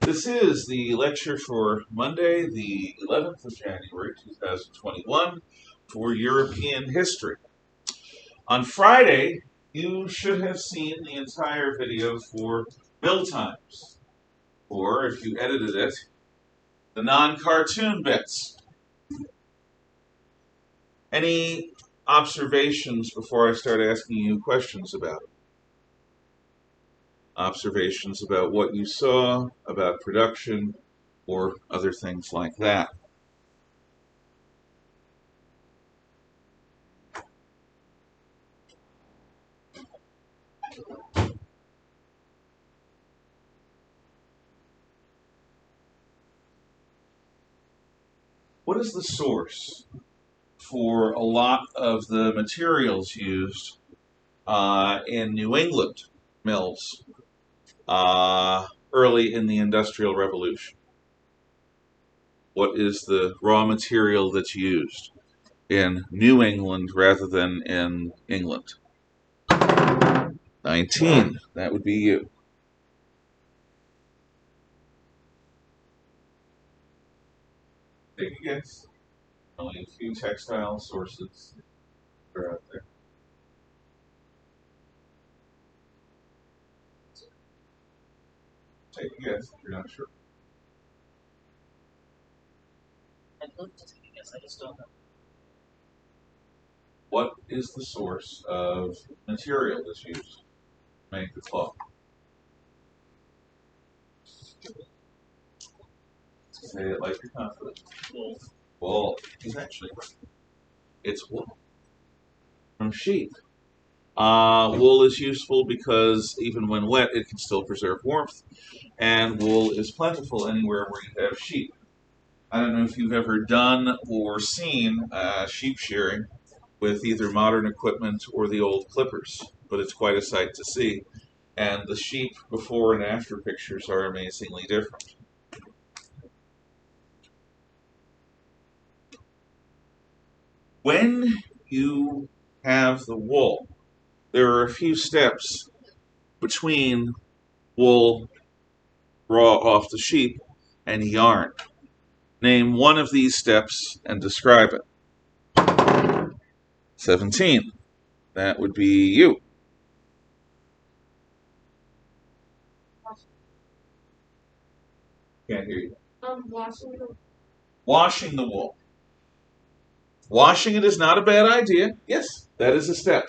This is the lecture for Monday, the 11th of January, 2021, for European history. On Friday, you should have seen the entire video for Mill Times, or if you edited it, the non-cartoon bits. Any observations before I start asking you questions about it? Observations about what you saw, about production, or other things like that. What is the source for a lot of the materials used in New England mills early in the Industrial Revolution? What is the raw material that's used in New England rather than in England? 19. That would be you. Take a guess. Only a few textile sources are out there. Take a guess if you're not sure. I'd love to take a guess, I just don't know. What is the source of material that's used to make the cloth? Say it like you're confident. Wool. Wool is actually right. It's wool from sheep. Wool is useful because even when wet, it can still preserve warmth, and wool is plentiful anywhere where you have sheep. I don't know if you've ever done or seen sheep shearing with either modern equipment or the old clippers, but it's quite a sight to see. And the sheep before and after pictures are amazingly different. When you have the wool, there are a few steps between wool raw off the sheep and yarn. Name one of these steps and describe it. 17. That would be you. Can't hear you. Washing the wool. Washing it is not a bad idea. Yes, that is a step.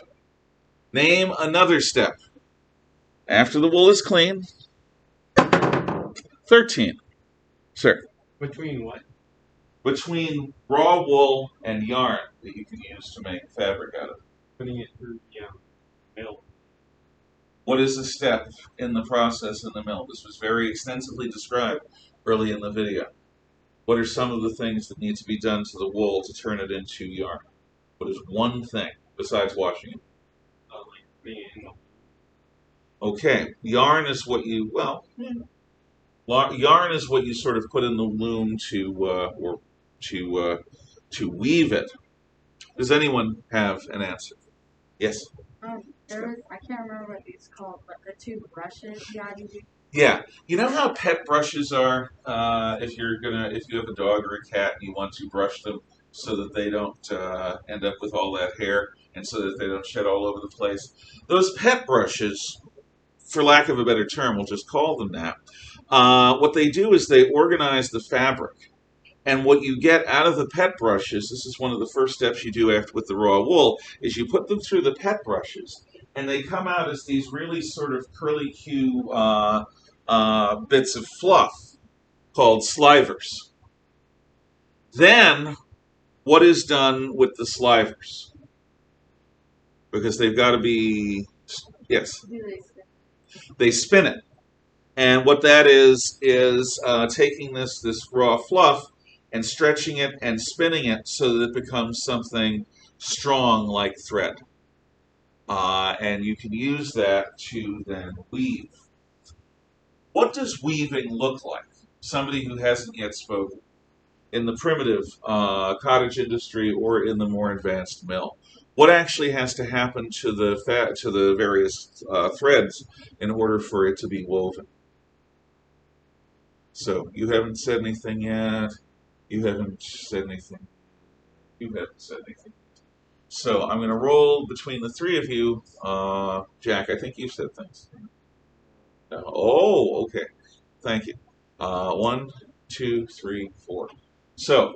Name another step. After the wool is clean. 13. Sir. Between what? Between raw wool and yarn that you can use to make fabric out of. Putting it through the mill. What is the step in the process in the mill? This was very extensively described early in the video. What are some of the things that need to be done to the wool to turn it into yarn? What is one thing besides washing it? Like putting it in the. Okay, yarn is what you, well, yarn is what you sort of put in the loom to weave it. Does anyone have an answer? Yes. I can't remember what these called, but the two brushes you gotta use. Yeah, you know how pet brushes are. If you have a dog or a cat, and you want to brush them so that they don't end up with all that hair, and so that they don't shed all over the place. Those pet brushes, for lack of a better term, we'll just call them that. What they do is they organize the fabric. And what you get out of the pet brushes, this is one of the first steps you do after with the raw wool, is you put them through the pet brushes, and they come out as these really sort of curly-Q bits of fluff called slivers. Then, what is done with the slivers? Because they've got to be, yes, they spin it. And what that is taking this raw fluff and stretching it and spinning it so that it becomes something strong like thread. And you can use that to then weave. What does weaving look like? Somebody who hasn't yet spoken. In the primitive cottage industry or in the more advanced mill. What actually has to happen to the various threads in order for it to be woven? So you haven't said anything yet. You haven't said anything. You haven't said anything. So I'm going to roll between the three of you. Jack, I think you said things. No. Oh, okay. Thank you. One, two, three, four. So,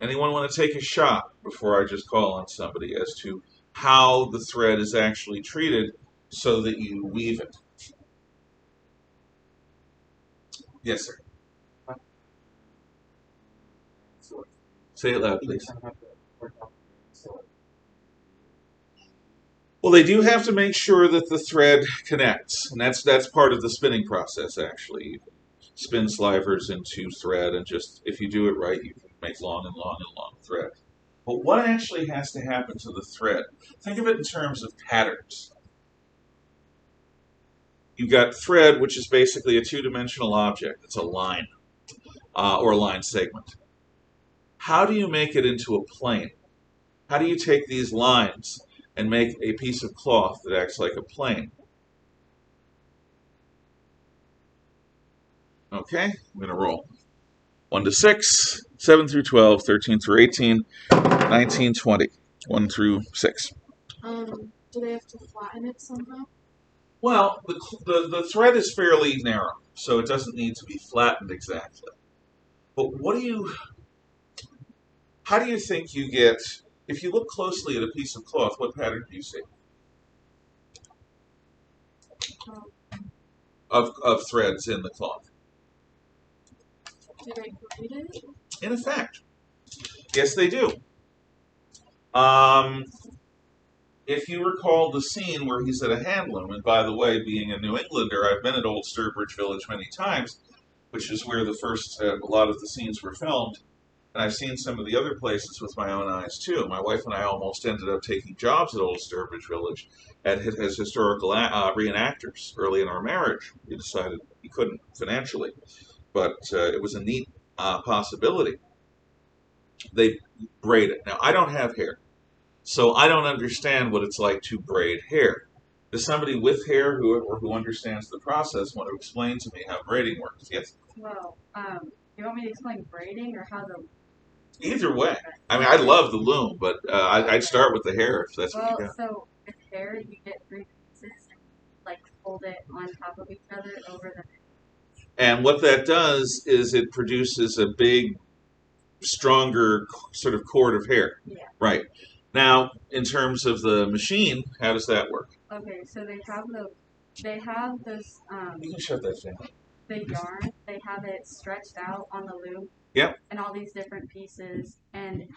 anyone want to take a shot before I just call on somebody as to how the thread is actually treated so that you weave it? Yes, sir. Say it loud, please. Well, they do have to make sure that the thread connects, and that's part of the spinning process. Actually, you can spin slivers into thread, and just if you do it right, you can make long and long and long thread. But what actually has to happen to the thread? Think of it in terms of patterns. You've got thread, which is basically a two-dimensional object. It's a line or a line segment. How do you make it into a plane? How do you take these lines and make a piece of cloth that acts like a plane? Okay, I'm going to roll. 1 to 6, 7 through 12, 13 through 18, 19, 20. 1 through 6. Do they have to flatten it somehow? Well, the thread is fairly narrow, so it doesn't need to be flattened exactly. But how do you think you get, if you look closely at a piece of cloth, what pattern do you see? Of threads in the cloth. Do they braid it? In effect, yes, they do. Um, if you recall the scene where he's at a hand loom, and by the way, being a New Englander, I've been at Old Sturbridge Village many times, which is where the first a lot of the scenes were filmed, and I've seen some of the other places with my own eyes too. My wife and I almost ended up taking jobs at Old Sturbridge Village as historical reenactors early in our marriage. We decided we couldn't financially, but it was a neat possibility. They braid it. Now, I don't have hair, so I don't understand what it's like to braid hair. Does somebody with hair who understands the process want to explain to me how braiding works? Yes? Well, you want me to explain braiding or how the? Either way. I mean, I love the loom, but I'd start with the hair if that's what you Well, got. so with hair, you get three pieces and like fold it on top of each other over the. And what that does is it produces a big, stronger sort of cord of hair. Yeah. Right. Now, in terms of the machine, how does that work? Okay, so they have this You can shut that down. the yarn. They have it stretched out on the loom. Yep. And all these different pieces, and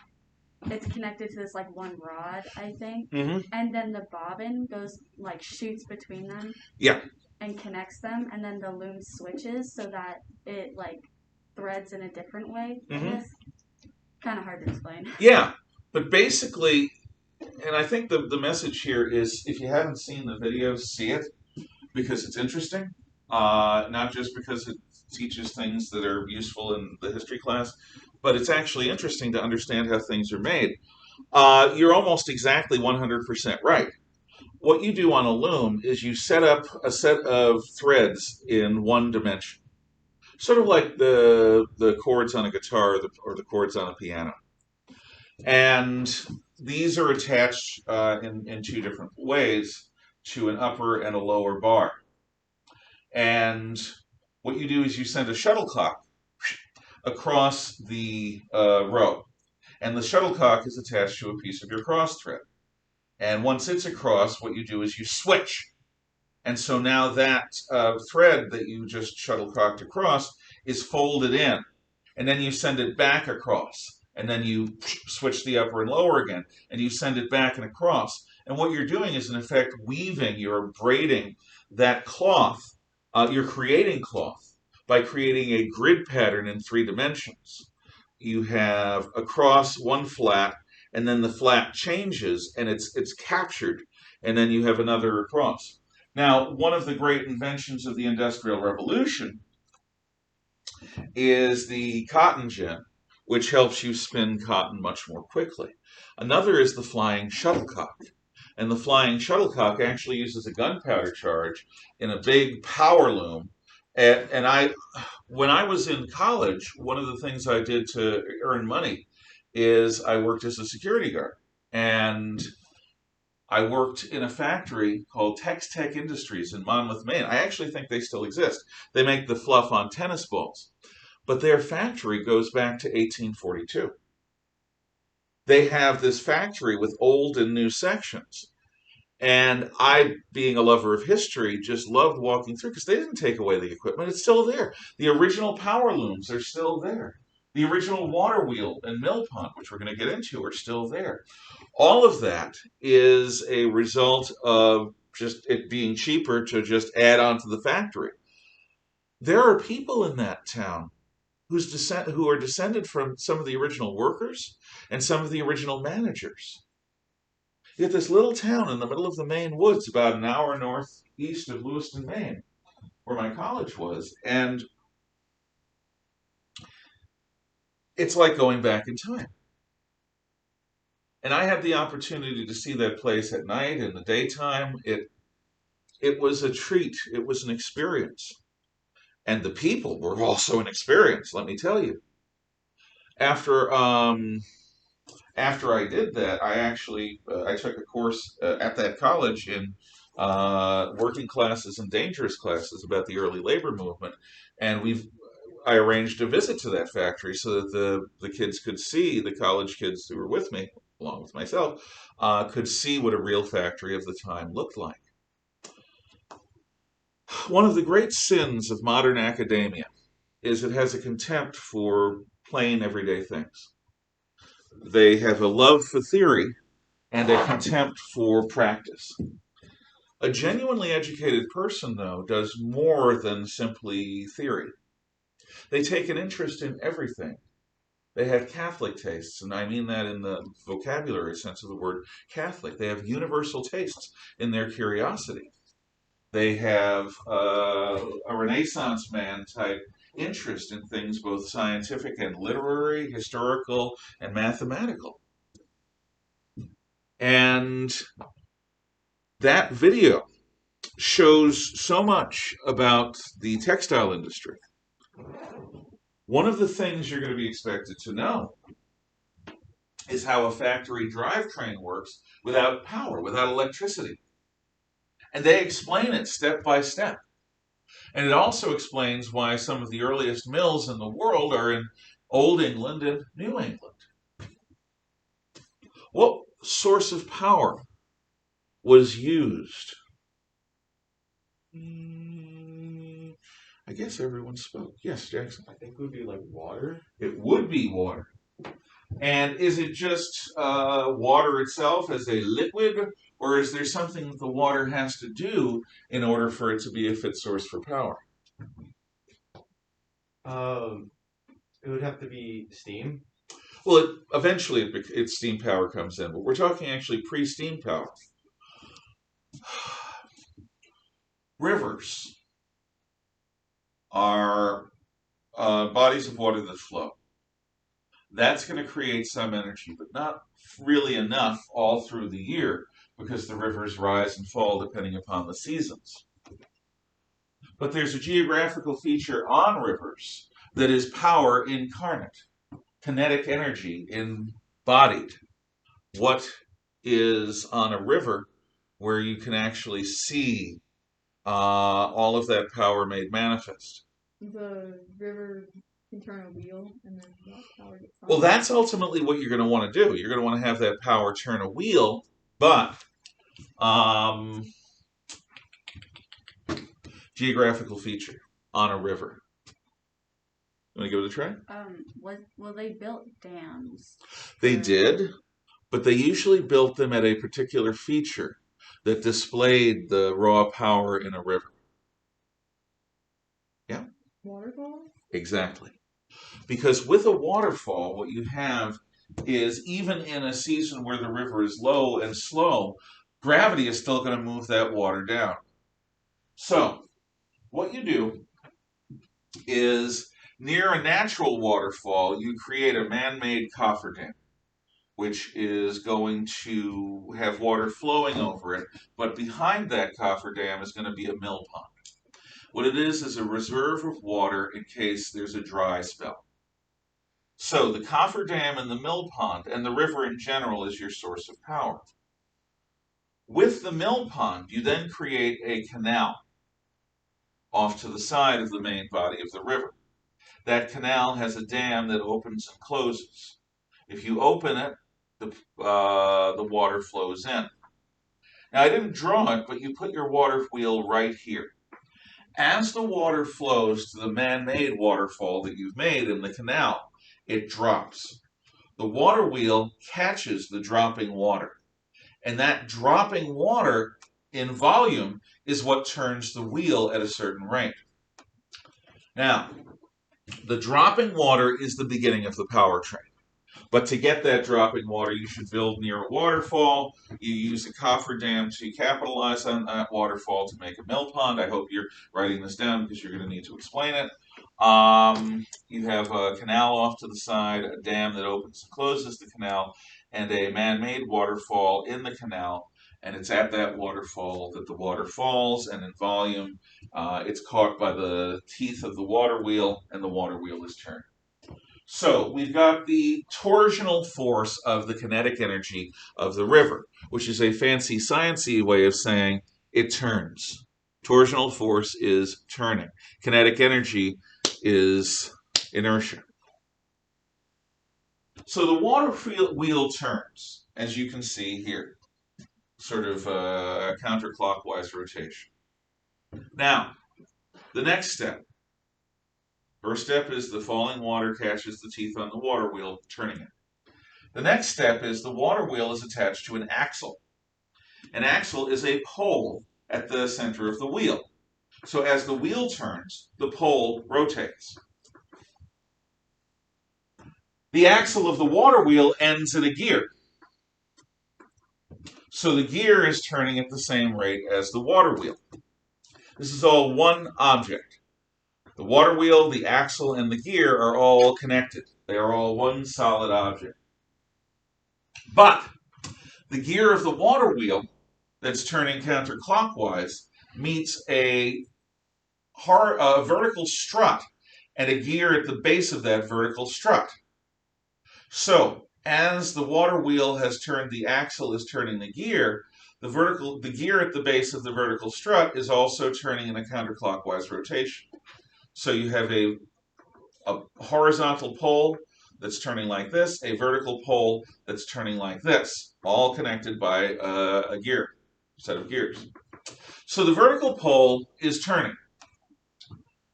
it's connected to this like one rod, I think. Mm-hmm. And then the bobbin goes like shoots between them. Yeah. And connects them, and then the loom switches so that it like threads in a different way. Mm-hmm. Kind of hard to explain. Yeah, but basically, and I think the message here is if you haven't seen the video, see it because it's interesting. Not just because it teaches things that are useful in the history class, but it's actually interesting to understand how things are made. You're almost exactly 100% right. What you do on a loom is you set up a set of threads in one dimension, sort of like the chords on a guitar or the chords on a piano. And these are attached in two different ways to an upper and a lower bar. And what you do is you send a shuttlecock across the row. And the shuttlecock is attached to a piece of your cross thread. And once it's across, what you do is you switch. And so now that thread that you just shuttlecocked across is folded in. And then you send it back across. And then you switch the upper and lower again. And you send it back and across. And what you're doing is, in effect, weaving, you're braiding that cloth. You're creating cloth by creating a grid pattern in 3 dimensions. You have across one flat, and then the flat changes, and it's captured. And then you have another across. Now, one of the great inventions of the Industrial Revolution is the cotton gin, which helps you spin cotton much more quickly. Another is the flying shuttlecock. And the flying shuttlecock actually uses a gunpowder charge in a big power loom And when I was in college, one of the things I did to earn money is I worked as a security guard. And I worked in a factory called Tex Tech Industries in Monmouth, Maine. I actually think they still exist. They make the fluff on tennis balls, but their factory goes back to 1842. They have this factory with old and new sections. And I, being a lover of history, just loved walking through because they didn't take away the equipment. It's still there. The original power looms are still there. The original water wheel and mill pond, which we're going to get into, are still there. All of that is a result of just it being cheaper to just add on to the factory. There are people in that town who are descended from some of the original workers and some of the original managers. You get this little town in the middle of the Maine woods, about an hour northeast of Lewiston, Maine, where my college was, and it's like going back in time. And I had the opportunity to see that place at night, in the daytime. It was a treat. It was an experience, and the people were also an experience. Let me tell you. After after I did that, I actually I took a course at that college in working classes and dangerous classes about the early labor movement, and I arranged a visit to that factory so that the kids could see, the college kids who were with me, along with myself, could see what a real factory of the time looked like. One of the great sins of modern academia is it has a contempt for plain everyday things. They have a love for theory and a contempt for practice. A genuinely educated person, though, does more than simply theory. They take an interest in everything. They have Catholic tastes, and I mean that in the vocabulary sense of the word Catholic. They have universal tastes in their curiosity. They have a Renaissance man type interest in things both scientific and literary, historical, and mathematical. And that video shows so much about the textile industry. One of the things you're going to be expected to know is how a factory drivetrain works without power, without electricity. And they explain it step by step. And it also explains why some of the earliest mills in the world are in Old England and New England. What source of power was used? I guess everyone spoke. Yes, Jackson. I think it would be like water. It would be water. And is it just water itself as a liquid, or is there something that the water has to do in order for it to be a fit source for power? It would have to be steam. Well, eventually its steam power comes in, but we're talking actually pre-steam power. Rivers are bodies of water that flow. That's going to create some energy, but not really enough all through the year because the rivers rise and fall depending upon the seasons. But there's a geographical feature on rivers that is power incarnate, kinetic energy embodied. What is on a river where you can actually see all of that power made manifest? The river can turn a wheel and then that power gets on. Well, that's ultimately what you're going to want to do. You're going to want to have that power turn a wheel, but geographical feature on a river. You want to give it a try? Well, they built dams. They did, but they usually built them at a particular feature that displayed the raw power in a river. Yeah? Waterfall? Exactly. Because with a waterfall, what you have is even in a season where the river is low and slow, gravity is still going to move that water down. So, what you do is near a natural waterfall, you create a man-made cofferdam, which is going to have water flowing over it, but behind that cofferdam is going to be a mill pond. What it is a reserve of water in case there's a dry spell. So the cofferdam and the mill pond and the river in general is your source of power. With the mill pond, you then create a canal off to the side of the main body of the river. That canal has a dam that opens and closes. If you open it, the water flows in. Now, I didn't draw it, but you put your water wheel right here. As the water flows to the man-made waterfall that you've made in the canal, it drops. The water wheel catches the dropping water. And that dropping water in volume is what turns the wheel at a certain rate. Now, the dropping water is the beginning of the powertrain. But to get that dropping water, you should build near a waterfall. You use a cofferdam to capitalize on that waterfall to make a mill pond. I hope you're writing this down because you're going to need to explain it. You have a canal off to the side, a dam that opens and closes the canal, and a man-made waterfall in the canal. And it's at that waterfall that the water falls, and in volume, it's caught by the teeth of the water wheel, and the water wheel is turned. So we've got the torsional force of the kinetic energy of the river, which is a fancy sciencey way of saying it turns. Torsional force is turning. Kinetic energy is inertia. So the water wheel turns, as you can see here, sort of a counterclockwise rotation. Now, the next step. First step is the falling water catches the teeth on the water wheel, turning it. The next step is the water wheel is attached to an axle. An axle is a pole at the center of the wheel. So as the wheel turns, the pole rotates. The axle of the water wheel ends at a gear. So the gear is turning at the same rate as the water wheel. This is all one object. The water wheel, the axle, and the gear are all connected. They are all one solid object. But the gear of the water wheel that's turning counterclockwise meets a vertical strut and a gear at the base of that vertical strut. So, as the water wheel has turned, the axle is turning the gear, the gear at the base of the vertical strut is also turning in a counterclockwise rotation. So you have a horizontal pole that's turning like this, a vertical pole that's turning like this, all connected by a set of gears. So the vertical pole is turning.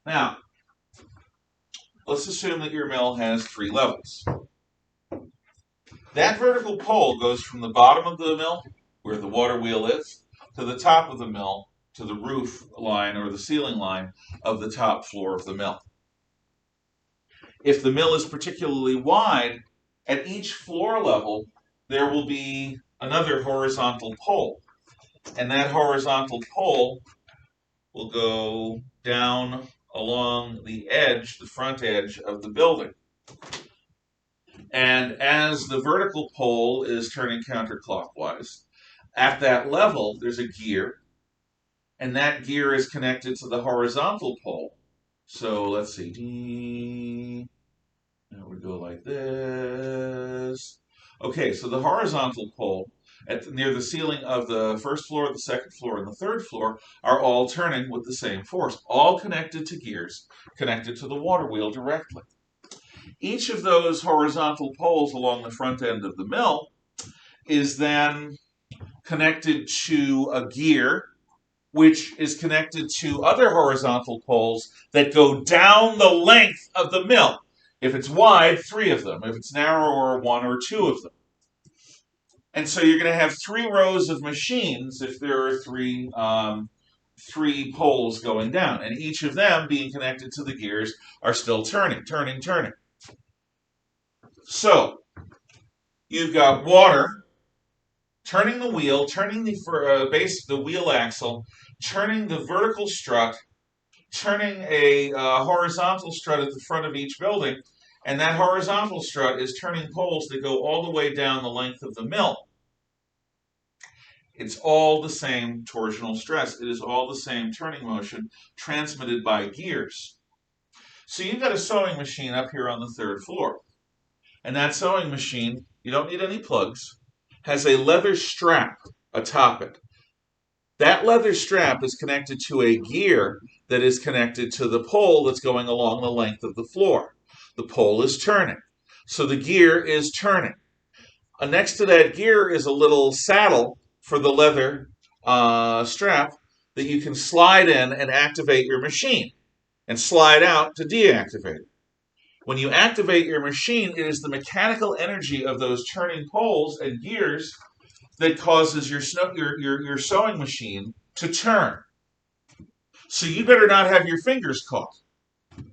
Now, let's assume that your mill has 3 levels. That vertical pole goes from the bottom of the mill, where the water wheel is, to the top of the mill, to the roof line or the ceiling line of the top floor of the mill. If the mill is particularly wide, at each floor level, there will be another horizontal pole. And that horizontal pole will go down along the edge, the front edge of the building. And as the vertical pole is turning counterclockwise, at that level, there's a gear, and that gear is connected to the horizontal pole. So let's see. Now we go like this. Okay, so the horizontal pole near the ceiling of the first floor, the second floor, and the third floor are all turning with the same force, all connected to gears, connected to the water wheel directly. Each of those horizontal poles along the front end of the mill is then connected to a gear, which is connected to other horizontal poles that go down the length of the mill. If it's wide, 3 of them. If it's narrower, 1 or 2 of them. And so you're going to have 3 rows of machines if there are 3 poles going down. And each of them being connected to the gears are still turning. So you've got water turning the wheel, turning the base of the wheel axle, turning the vertical strut, turning a horizontal strut at the front of each building, and that horizontal strut is turning poles that go all the way down the length of the mill. It's all the same torsional stress. It is all the same turning motion transmitted by gears. So you've got a sewing machine up here on the third floor. And that sewing machine, you don't need any plugs, has a leather strap atop it. That leather strap is connected to a gear that is connected to the pole that's going along the length of the floor. The pole is turning. So the gear is turning. Next to that gear is a little saddle for the leather strap that you can slide in and activate your machine and slide out to deactivate it. When you activate your machine, it is the mechanical energy of those turning poles and gears that causes your sewing machine to turn. So you better not have your fingers caught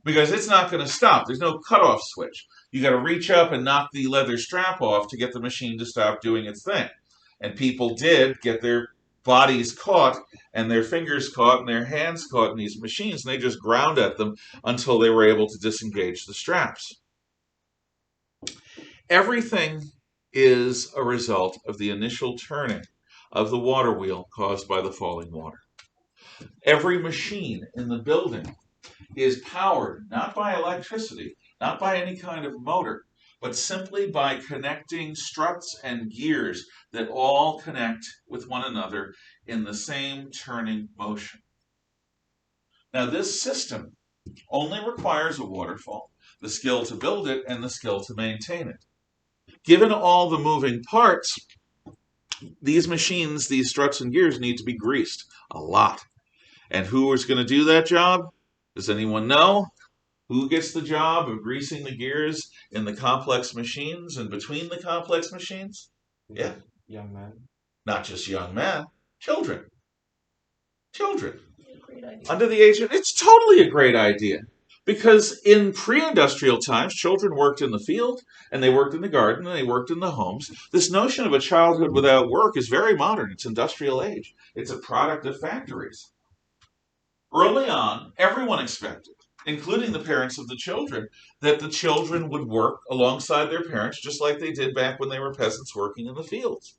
because it's not going to stop. There's no cutoff switch. You got to reach up and knock the leather strap off to get the machine to stop doing its thing. And people did get their bodies caught and their fingers caught and their hands caught in these machines, and they just ground at them until they were able to disengage the straps. Everything is a result of the initial turning of the water wheel caused by the falling water. Every machine in the building is powered not by electricity, not by any kind of motor, but simply by connecting struts and gears that all connect with one another in the same turning motion. Now, this system only requires a waterfall, the skill to build it, and the skill to maintain it. Given all the moving parts, these machines, these struts and gears, need to be greased a lot. And who is going to do that job? Does anyone know? Who gets the job of greasing the gears in the complex machines and between the complex machines? Yeah. Young men. Not just young men, children. Children. Great idea. Under the age of, it's totally a great idea. Because in pre-industrial times, children worked in the field, and they worked in the garden, and they worked in the homes. This notion of a childhood without work is very modern. It's industrial age. It's a product of factories. Early on, everyone expected, including the parents of the children, that the children would work alongside their parents just like they did back when they were peasants working in the fields.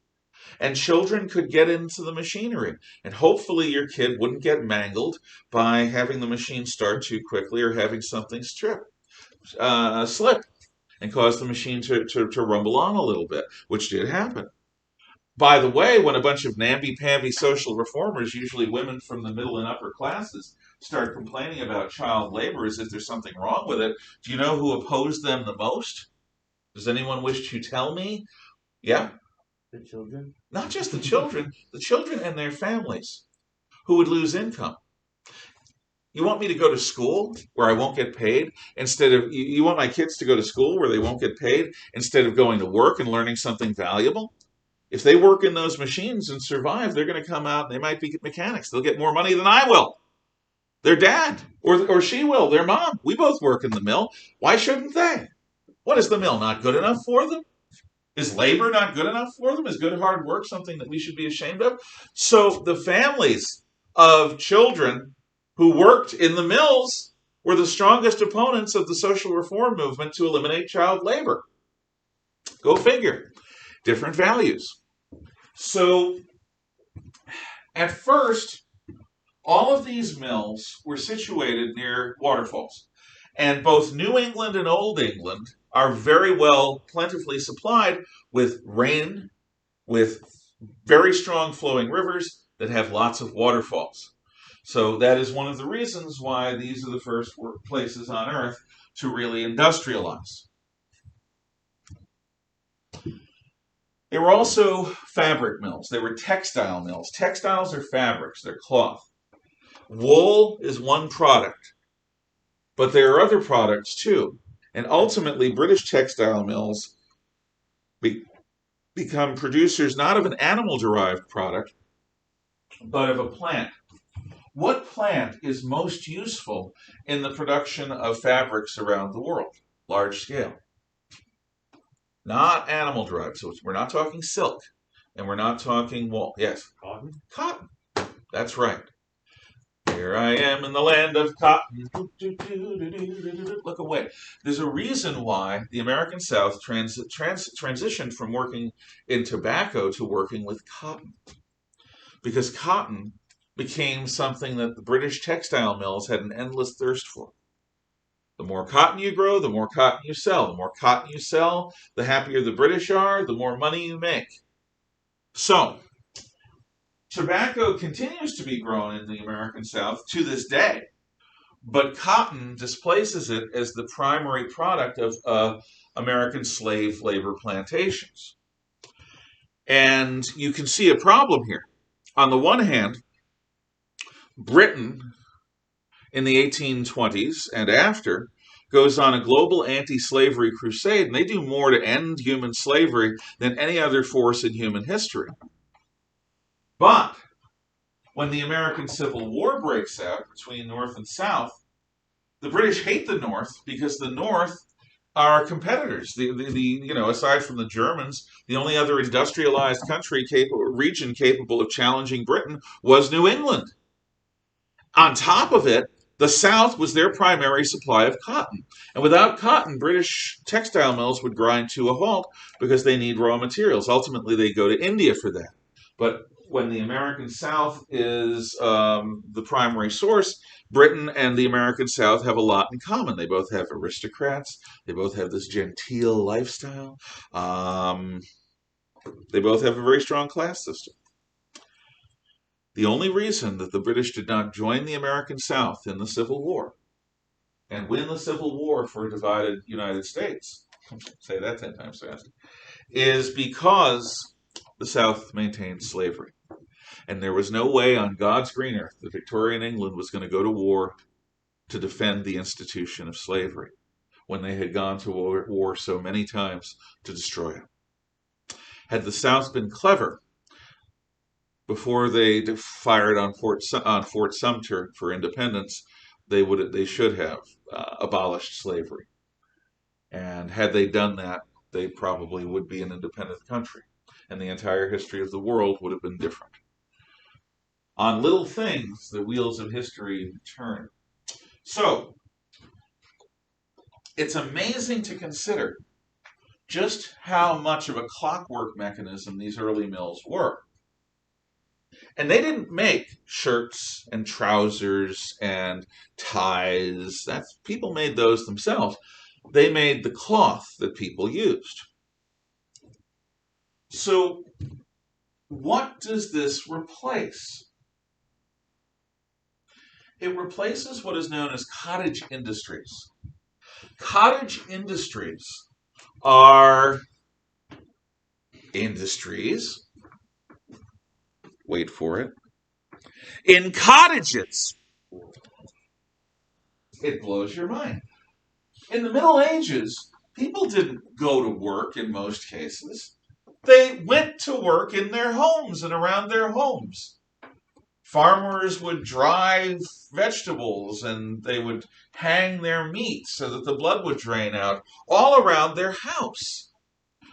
And children could get into the machinery. And hopefully your kid wouldn't get mangled by having the machine start too quickly or having something slip and cause the machine to rumble on a little bit, which did happen. By the way, when a bunch of namby-pamby social reformers, usually women from the middle and upper classes, start complaining about child labor as if there's something wrong with it, do you know who opposed them the most? Does anyone wish to tell me? Yeah? The children? Not just the children and their families who would lose income. You want me to go to school where I won't get paid instead of, you want my kids to go to school where they won't get paid instead of going to work and learning something valuable? If they work in those machines and survive, they're going to come out and they might be mechanics. They'll get more money than I will. Their dad, or she will, their mom. We both work in the mill. Why shouldn't they? What, is the mill not good enough for them? Is labor not good enough for them? Is good hard work something that we should be ashamed of? So the families of children who worked in the mills were the strongest opponents of the social reform movement to eliminate child labor. Go figure. Different values. So at first, all of these mills were situated near waterfalls. And both New England and Old England are very well plentifully supplied with rain, with very strong flowing rivers that have lots of waterfalls. So that is one of the reasons why these are the first places on Earth to really industrialize. They were also fabric mills. They were textile mills. Textiles are fabrics. They're cloth. Wool is one product, but there are other products too. And ultimately, British textile mills become producers not of an animal-derived product, but of a plant. What plant is most useful in the production of fabrics around the world, large scale? Not animal-derived. So we're not talking silk, and we're not talking wool. Yes? Cotton? Cotton. That's right. Here I am in the land of cotton. Look away. There's a reason why the American South transitioned from working in tobacco to working with cotton. because cotton became something that the British textile mills had an endless thirst for. The more cotton you grow, the more cotton you sell. The more cotton you sell, the happier the British are, the more money you make. So, tobacco continues to be grown in the American South to this day, but cotton displaces it as the primary product of American slave labor plantations. And you can see a problem here. On the one hand, Britain in the 1820s and after goes on a global anti-slavery crusade, and they do more to end human slavery than any other force in human history. But when the American Civil War breaks out between North and South, the British hate the North because the North are competitors. Aside from the Germans, the only other industrialized region capable of challenging Britain was New England. On top of it, the South was their primary supply of cotton. And without cotton, British textile mills would grind to a halt because they need raw materials. Ultimately, they go to India for that. But when the American South is the primary source, Britain and the American South have a lot in common. They both have aristocrats. They both have this genteel lifestyle. They both have a very strong class system. The only reason that the British did not join the American South in the Civil War and win the Civil War for a divided United States, say that 10 times fast, is because the South maintained slavery. And there was no way on God's green earth that Victorian England was going to go to war to defend the institution of slavery when they had gone to war so many times to destroy it. Had the South been clever, before they fired on Fort Sumter for independence, they should have abolished slavery. And had they done that, they probably would be an independent country. And the entire history of the world would have been different. On little things, the wheels of history turn. So, it's amazing to consider just how much of a clockwork mechanism these early mills were. And they didn't make shirts and trousers and ties. People made those themselves. They made the cloth that people used. So, what does this replace? It replaces what is known as cottage industries. Cottage industries are industries, wait for it, in cottages. It blows your mind. In the Middle Ages, people didn't go to work in most cases. They went to work in their homes and around their homes. Farmers would dry vegetables and they would hang their meat so that the blood would drain out all around their house.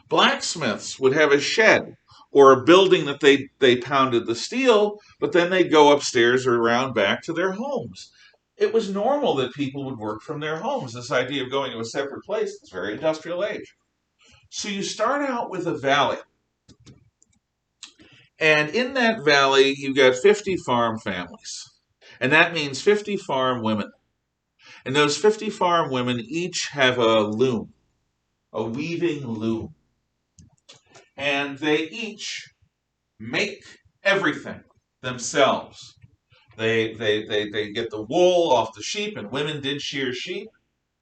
Blacksmiths would have a shed or a building that they pounded the steel, but then they'd go upstairs or around back to their homes. It was normal that people would work from their homes. This idea of going to a separate place is very industrial age. So you start out with a valley. And in that valley, you've got 50 farm families. And that means 50 farm women. And those 50 farm women each have a loom, a weaving loom. And they each make everything themselves. They get the wool off the sheep, and women did shear sheep.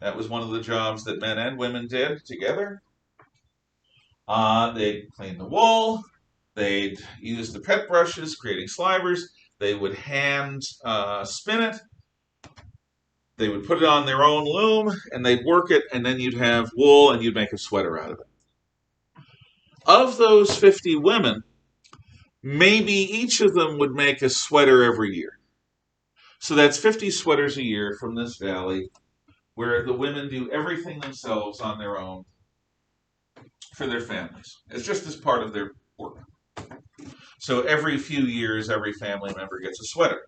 That was one of the jobs that men and women did together. They'd clean the wool. They'd use the pet brushes, creating slivers. They would hand spin it. They would put it on their own loom, and they'd work it, and then you'd have wool, and you'd make a sweater out of it. Of those 50 women, maybe each of them would make a sweater every year. So that's 50 sweaters a year from this valley, where the women do everything themselves on their own for their families. It's just as part of their work. So every few years, every family member gets a sweater.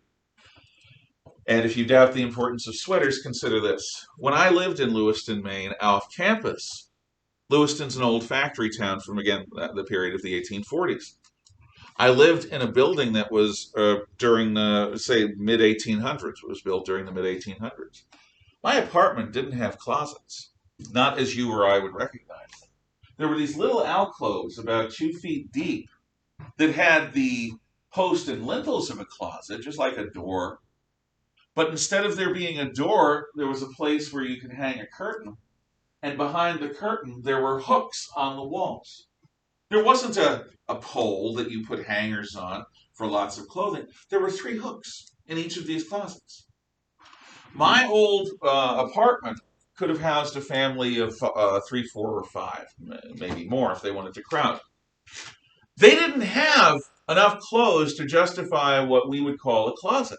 And if you doubt the importance of sweaters, consider this. When I lived in Lewiston, Maine, off campus, Lewiston's an old factory town from, again, the period of the 1840s. I lived in a building that was during the, say, mid 1800s. It was built during the mid 1800s. My apartment didn't have closets, not as you or I would recognize. There were these little alcoves about 2 feet deep that had the post and lintels of a closet, just like a door. But instead of there being a door, there was a place where you could hang a curtain. And behind the curtain, there were hooks on the walls. There wasn't a pole that you put hangers on for lots of clothing. There were 3 hooks in each of these closets. My old apartment could have housed a family of 3, 4, or 5, maybe more if they wanted to crowd. They didn't have enough clothes to justify what we would call a closet.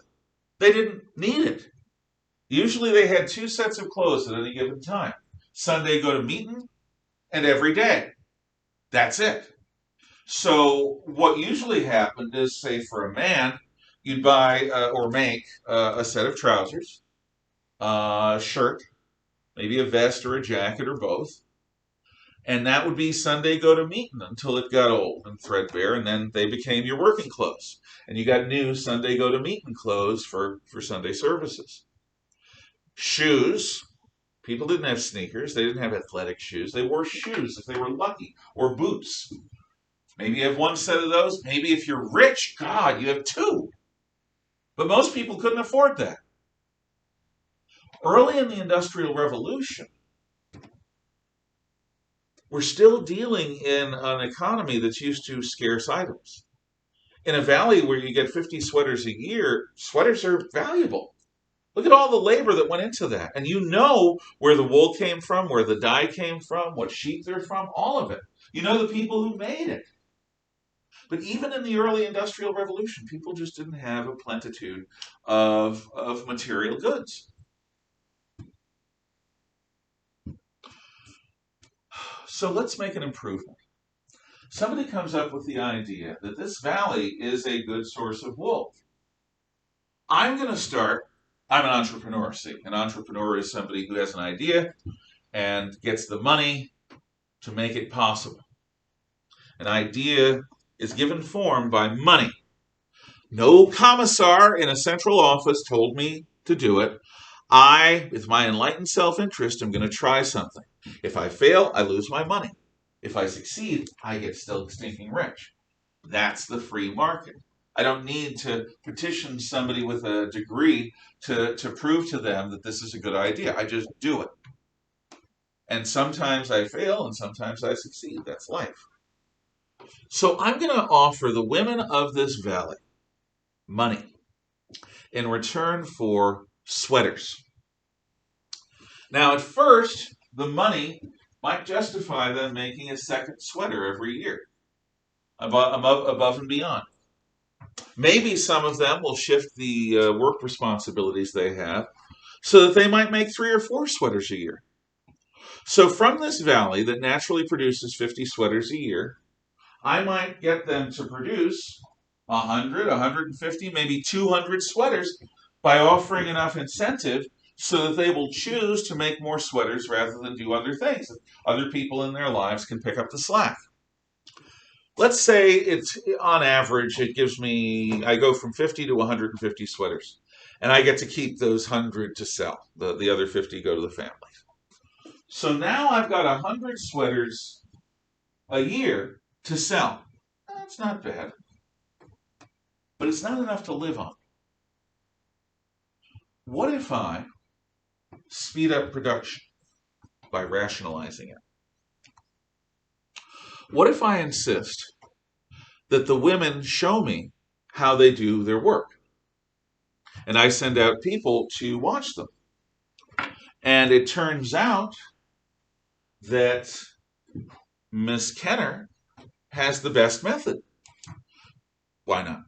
They didn't need it. Usually they had 2 sets of clothes at any given time. Sunday go to meeting, and every day. That's it. So what usually happened is, say for a man, you'd buy or make a set of trousers, a shirt, maybe a vest or a jacket or both. And that would be Sunday go to meeting until it got old and threadbare, and then they became your working clothes. And you got new Sunday go to meeting clothes for Sunday services. Shoes. People didn't have sneakers. They didn't have athletic shoes. They wore shoes if they were lucky, or boots. Maybe you have 1 set of those. Maybe if you're rich, God, you have 2. But most people couldn't afford that. Early in the Industrial Revolution, we're still dealing in an economy that's used to scarce items. In a valley where you get 50 sweaters a year, sweaters are valuable. Look at all the labor that went into that. And you know where the wool came from, where the dye came from, what sheep they're from, all of it. You know the people who made it. But even in the early Industrial Revolution, people just didn't have a plenitude of material goods. So let's make an improvement. Somebody comes up with the idea that this valley is a good source of wool. I'm going to start, I'm an entrepreneur, see. An entrepreneur is somebody who has an idea and gets the money to make it possible. An idea is given form by money. No commissar in a central office told me to do it. I, with my enlightened self-interest, am going to try something. If I fail, I lose my money. If I succeed, I get still stinking rich. That's the free market. I don't need to petition somebody with a degree to prove to them that this is a good idea. I just do it. And sometimes I fail and sometimes I succeed. That's life. So I'm going to offer the women of this valley money in return for sweaters. Now, at first, the money might justify them making a second sweater every year, above and beyond. Maybe some of them will shift the work responsibilities they have so that they might make 3 or 4 sweaters a year. So from this valley that naturally produces 50 sweaters a year, I might get them to produce 100, 150, maybe 200 sweaters by offering enough incentive so that they will choose to make more sweaters rather than do other things. Other people in their lives can pick up the slack. Let's say it's on average, it gives me, I go from 50 to 150 sweaters. And I get to keep those 100 to sell. The other 50 go to the family. So now I've got 100 sweaters a year to sell. That's not bad. But it's not enough to live on. What if I speed up production by rationalizing it? What if I insist that the women show me how they do their work? And I send out people to watch them. And it turns out that Miss Kenner has the best method. Why not?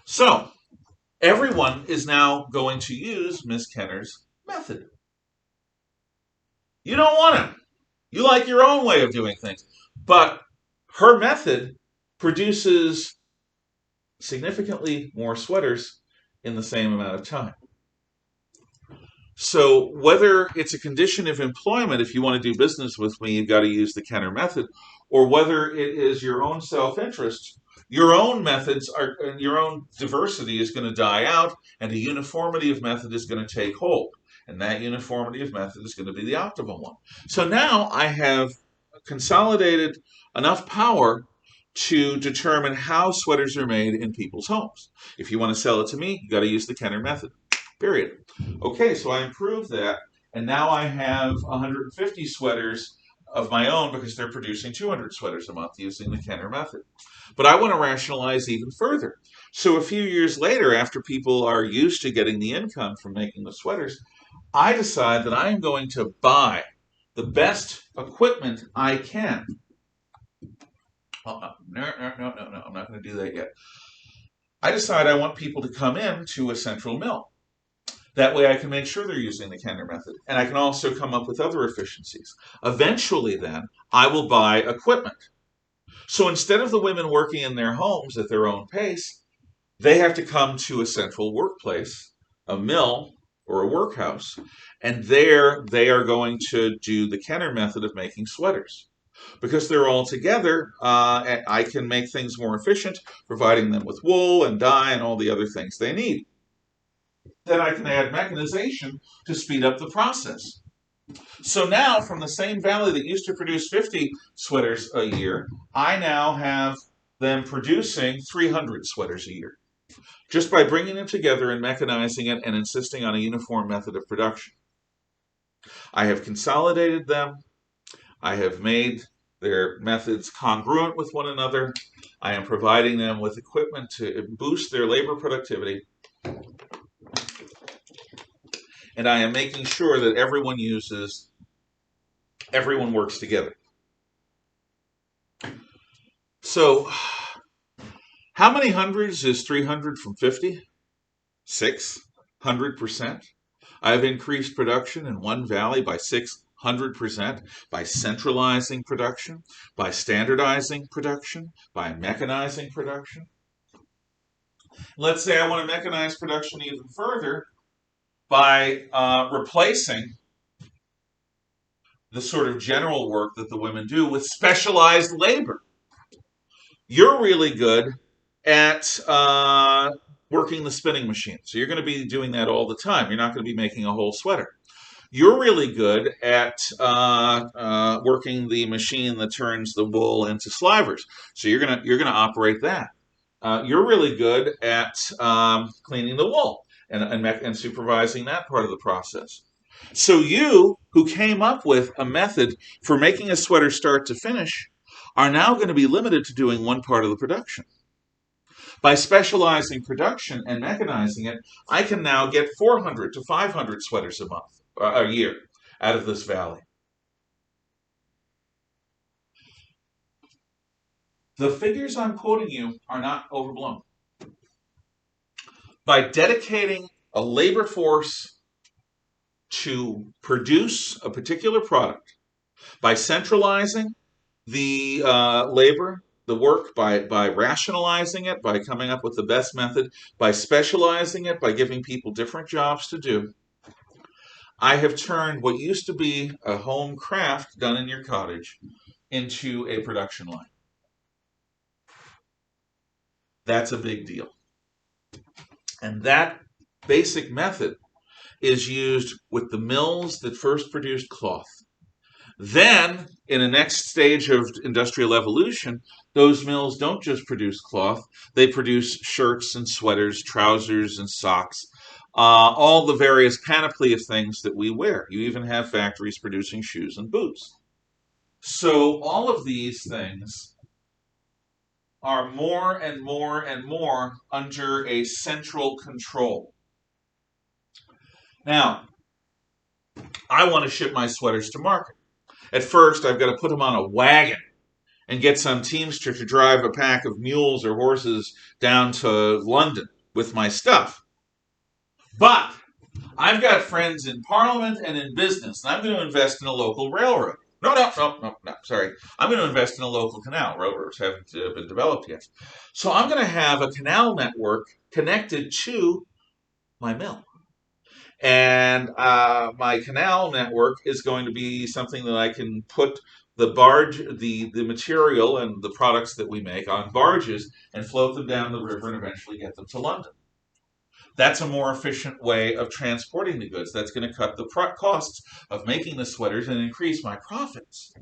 So, everyone is now going to use Miss Kenner's method. You don't want to. You like your own way of doing things. But her method produces significantly more sweaters in the same amount of time. So whether it's a condition of employment, if you want to do business with me, you've got to use the Kenner method, or whether it is your own self-interest, your own methods are, your own diversity is going to die out, and a uniformity of method is going to take hold. And that uniformity of method is going to be the optimal one. So now I have consolidated enough power to determine how sweaters are made in people's homes. If you want to sell it to me, you got to use the Kenner method. Period. Okay, so I improved that, and now I have 150 sweaters of my own because they're producing 200 sweaters a month using the Kenner method. But I want to rationalize even further. So a few years later, after people are used to getting the income from making the sweaters, I decide that I am going to buy the best equipment I can. Oh, no, I'm not going to do that yet. I decide I want people to come in to a central mill. That way I can make sure they're using the Kenner method. And I can also come up with other efficiencies. Eventually, then, I will buy equipment. So instead of the women working in their homes at their own pace, they have to come to a central workplace, a mill, or a workhouse, and there they are going to do the Kenner method of making sweaters. Because they're all together, I can make things more efficient, providing them with wool and dye and all the other things they need. Then I can add mechanization to speed up the process. So now, from the same valley that used to produce 50 sweaters a year, I now have them producing 300 sweaters a year, just by bringing them together and mechanizing it and insisting on a uniform method of production. I have consolidated them. I have made their methods congruent with one another. I am providing them with equipment to boost their labor productivity. And I am making sure that everyone works together. So, how many hundreds is 300 from 50? 600%. I've increased production in one valley by 600% by centralizing production, by standardizing production, by mechanizing production. Let's say I want to mechanize production even further by replacing the sort of general work that the women do with specialized labor. You're really good at working the spinning machine, so you're going to be doing that all the time. You're not going to be making a whole sweater. You're really good at working the machine that turns the wool into slivers, so you're gonna operate that. You're really good at cleaning the wool and supervising that part of the process. So you, who came up with a method for making a sweater start to finish, are now going to be limited to doing one part of the production. By specializing production and mechanizing it, I can now get 400 to 500 sweaters a year out of this valley. The figures I'm quoting you are not overblown. By dedicating a labor force to produce a particular product, by centralizing the labor, the work, by rationalizing it, by coming up with the best method, by specializing it, by giving people different jobs to do, I have turned what used to be a home craft done in your cottage into a production line. That's a big deal. And that basic method is used with the mills that first produced cloth. Then, in the next stage of industrial evolution, those mills don't just produce cloth, they produce shirts and sweaters, trousers and socks, all the various panoply of things that we wear. You even have factories producing shoes and boots. So all of these things are more and more and more under a central control. Now, I want to ship my sweaters to market. At first, I've got to put them on a wagon and get some teamster to drive a pack of mules or horses down to London with my stuff. But I've got friends in Parliament and in business, and I'm going to invest in a local railroad. No, sorry. I'm going to invest in a local canal. Railroads haven't been developed yet. So I'm going to have a canal network connected to my mill. And my canal network is going to be something that I can put the barge, the material and the products that we make on barges and float them down the river and eventually get them to London. That's a more efficient way of transporting the goods. That's going to cut the costs of making the sweaters and increase my profits.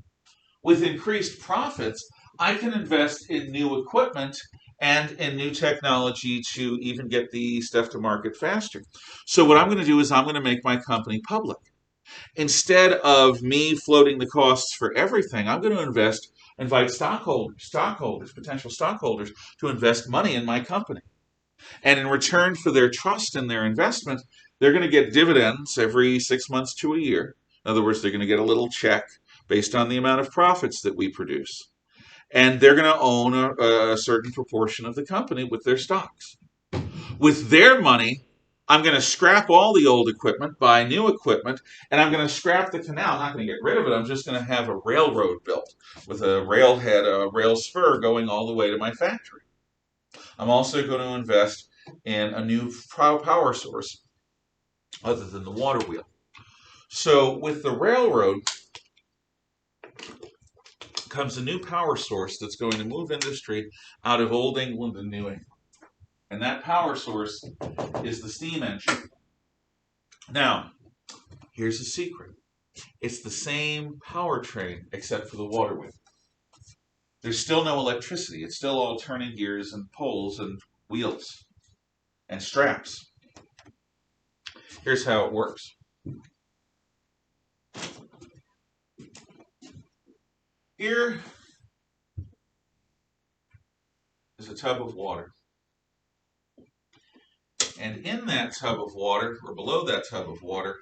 With increased profits, I can invest in new equipment and in new technology to even get the stuff to market faster. So what I'm going to do is I'm going to make my company public. Instead of me floating the costs for everything, I'm going to invite potential stockholders to invest money in my company. And in return for their trust and their investment, they're going to get dividends every 6 months to a year. In other words, they're going to get a little check based on the amount of profits that we produce. And they're going to own a certain proportion of the company with their stocks. With their money, I'm going to scrap all the old equipment, buy new equipment, and I'm going to scrap the canal. I'm not going to get rid of it. I'm just going to have a railroad built with a railhead, a rail spur going all the way to my factory. I'm also going to invest in a new power source other than the water wheel. So with the railroad comes a new power source that's going to move industry out of old England and New England. And that power source is the steam engine. Now, here's the secret. It's the same powertrain except for the water wheel. There's still no electricity. It's still all turning gears and poles and wheels and straps. Here's how it works. Here is a tub of water. And in that tub of water, or below that tub of water,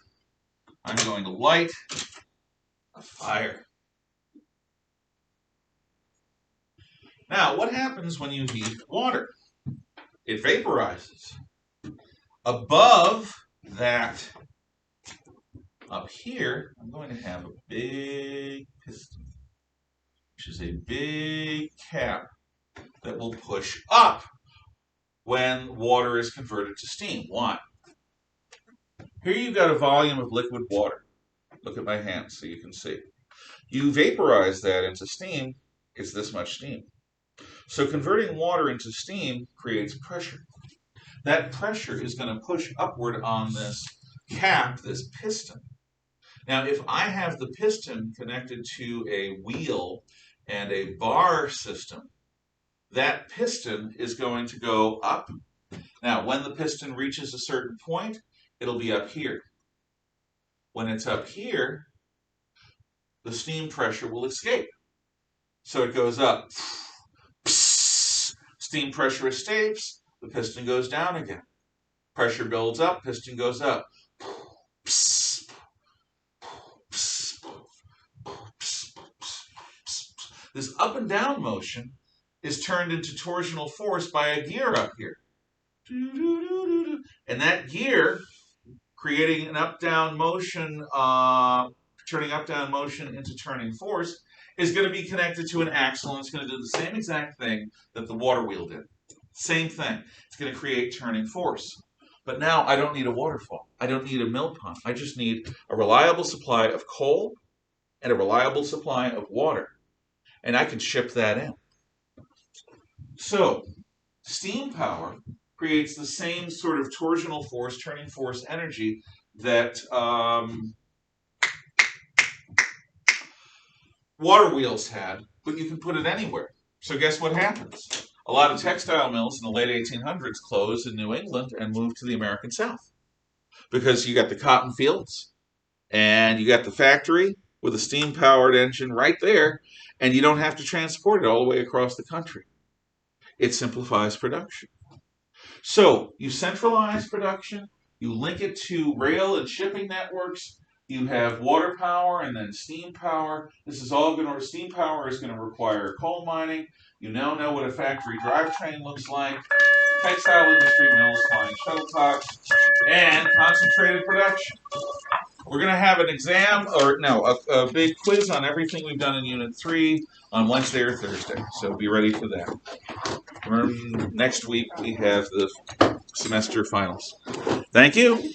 I'm going to light a fire. Now, what happens when you heat water? It vaporizes. Above that, up here, I'm going to have a big piston, which is a big cap that will push up when water is converted to steam. Why? Here you've got a volume of liquid water. Look at my hand so you can see. You vaporize that into steam, it's this much steam. So converting water into steam creates pressure. That pressure is going to push upward on this cap, this piston. Now, if I have the piston connected to a wheel and a bar system, that piston is going to go up. Now, when the piston reaches a certain point, it'll be up here. When it's up here, the steam pressure will escape. So it goes up. Steam pressure escapes, the piston goes down again. Pressure builds up, piston goes up. This up and down motion is turned into torsional force by a gear up here. And that gear, creating an up-down motion, turning up-down motion into turning force, is going to be connected to an axle, and it's going to do the same exact thing that the water wheel did. Same thing. It's going to create turning force. But now I don't need a waterfall. I don't need a mill pump. I just need a reliable supply of coal and a reliable supply of water. And I can ship that in. So, steam power creates the same sort of torsional force, turning force energy that water wheels had, but you can put it anywhere. So guess what happens? A lot of textile mills in the late 1800s closed in New England and moved to the American South. Because you got the cotton fields, and you got the factory with a steam-powered engine right there, and you don't have to transport it all the way across the country. It simplifies production. So you centralize production, you link it to rail and shipping networks, you have water power and then steam power. This is all going to, steam power is going to require coal mining. You now know what a factory drivetrain looks like, textile industry mills flying shuttlecocks, and concentrated production. We're going to have an exam, or no, a big quiz on everything we've done in Unit 3 on Wednesday or Thursday, so be ready for that. Next week we have the semester finals. Thank you.